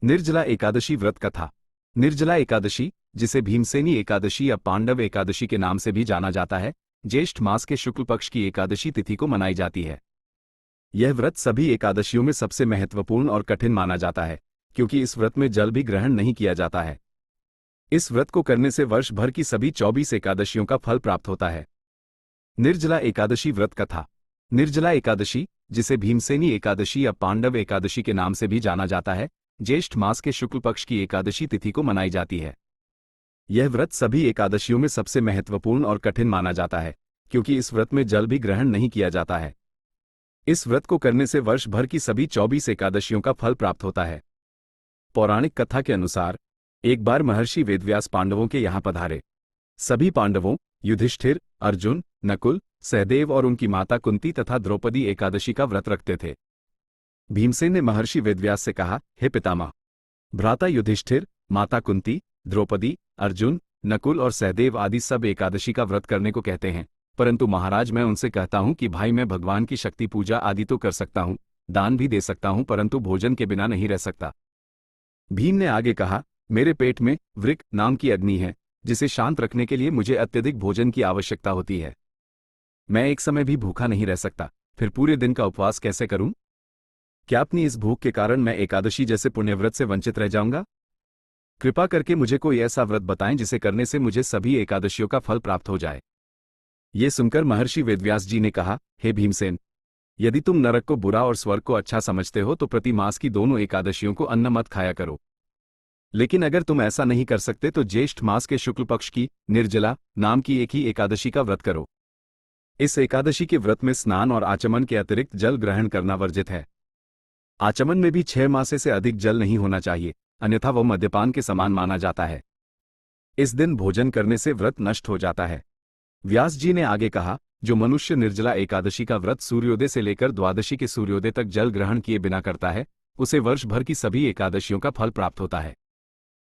निर्जला एकादशी व्रत कथा। निर्जला एकादशी, जिसे भीमसेनी एकादशी या पांडव एकादशी के नाम से भी जाना जाता है, ज्येष्ठ मास के शुक्ल पक्ष की एकादशी तिथि को मनाई जाती है। यह व्रत सभी एकादशियों में सबसे महत्वपूर्ण और कठिन माना जाता है, क्योंकि इस व्रत में जल भी ग्रहण नहीं किया जाता है। इस व्रत को करने से वर्ष भर की सभी 24 एकादशियों का फल प्राप्त होता है। निर्जला एकादशी व्रत कथा। निर्जला एकादशी, जिसे भीमसेनी एकादशी या पांडव एकादशी के नाम से भी जाना जाता है, ज्येष्ठ मास के शुक्ल पक्ष की एकादशी तिथि को मनाई जाती है। यह व्रत सभी एकादशियों में सबसे महत्वपूर्ण और कठिन माना जाता है, क्योंकि इस व्रत में जल भी ग्रहण नहीं किया जाता है। इस व्रत को करने से वर्ष भर की सभी 24 एकादशियों का फल प्राप्त होता है। पौराणिक कथा के अनुसार एक बार महर्षि वेदव्यास पांडवों के यहाँ पधारे। सभी पांडवों युधिष्ठिर, अर्जुन, नकुल, सहदेव और उनकी माता कुंती तथा द्रौपदी एकादशी का व्रत रखते थे। भीमसेन ने महर्षि वेदव्यास से कहा, हे पितामह, भ्राता युधिष्ठिर, माता कुंती, द्रौपदी, अर्जुन, नकुल और सहदेव आदि सब एकादशी का व्रत करने को कहते हैं, परंतु महाराज मैं उनसे कहता हूं कि भाई मैं भगवान की शक्ति पूजा आदि तो कर सकता हूं, दान भी दे सकता हूं, परंतु भोजन के बिना नहीं रह सकता। भीम ने आगे कहा, मेरे पेट में वृक नाम की अग्नि है, जिसे शांत रखने के लिए मुझे अत्यधिक भोजन की आवश्यकता होती है। मैं एक समय भी भूखा नहीं रह सकता, फिर पूरे दिन का उपवास कैसे करूं? क्या अपनी इस भूख के कारण मैं एकादशी जैसे पुण्यव्रत से वंचित रह जाऊंगा? कृपा करके मुझे कोई ऐसा व्रत बताएं जिसे करने से मुझे सभी एकादशियों का फल प्राप्त हो जाए। ये सुनकर महर्षि वेदव्यास जी ने कहा, हे भीमसेन, यदि तुम नरक को बुरा और स्वर्ग को अच्छा समझते हो तो प्रति मास की दोनों एकादशियों को अन्न मत खाया करो। लेकिन अगर तुम ऐसा नहीं कर सकते तो ज्येष्ठ मास के शुक्ल पक्ष की निर्जला नाम की एक ही एकादशी का व्रत करो। इस एकादशी के व्रत में स्नान और आचमन के अतिरिक्त जल ग्रहण करना वर्जित है। आचमन में भी 6 मासे से अधिक जल नहीं होना चाहिए, अन्यथा वह मद्यपान के समान माना जाता है। इस दिन भोजन करने से व्रत नष्ट हो जाता है। व्यास जी ने आगे कहा, जो मनुष्य निर्जला एकादशी का व्रत सूर्योदय से लेकर द्वादशी के सूर्योदय तक जल ग्रहण किए बिना करता है, उसे वर्ष भर की सभी एकादशियों का फल प्राप्त होता है।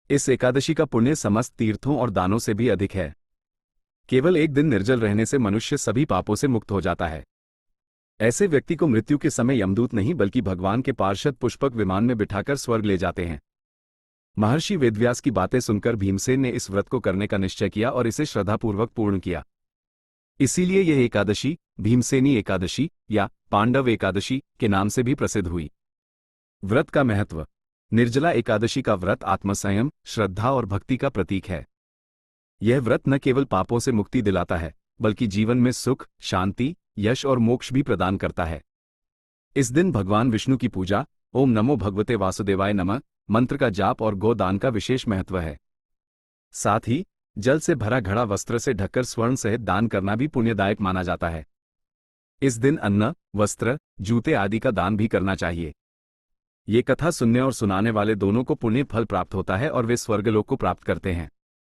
इस एकादशी का पुण्य समस्त तीर्थों और दानों से भी अधिक है। केवल एक दिन निर्जल रहने से मनुष्य सभी पापों से मुक्त हो जाता है। ऐसे व्यक्ति को मृत्यु के समय यमदूत नहीं बल्कि भगवान के पार्षद पुष्पक विमान में बिठाकर स्वर्ग ले जाते हैं। महर्षि वेदव्यास की बातें सुनकर भीमसेन ने इस व्रत को करने का निश्चय किया और इसे श्रद्धापूर्वक पूर्ण किया। इसीलिए यह एकादशी भीमसेनी एकादशी या पांडव एकादशी के नाम से भी प्रसिद्ध हुई। व्रत का महत्व। निर्जला एकादशी का व्रत आत्मसंयम, श्रद्धा और भक्ति का प्रतीक है। यह व्रत न केवल पापों से मुक्ति दिलाता है, बल्कि जीवन में सुख, शांति, यश और मोक्ष भी प्रदान करता है। इस दिन भगवान विष्णु की पूजा, ओम नमो भगवते वासुदेवाय नमः मंत्र का जाप और गोदान का विशेष महत्व है। साथ ही जल से भरा घड़ा वस्त्र से ढककर स्वर्ण सहित दान करना भी पुण्यदायक माना जाता है। इस दिन अन्न, वस्त्र, जूते आदि का दान भी करना चाहिए। ये कथा सुनने और सुनाने वाले दोनों को पुण्य फल प्राप्त होता है और वे स्वर्गलोक को प्राप्त करते हैं।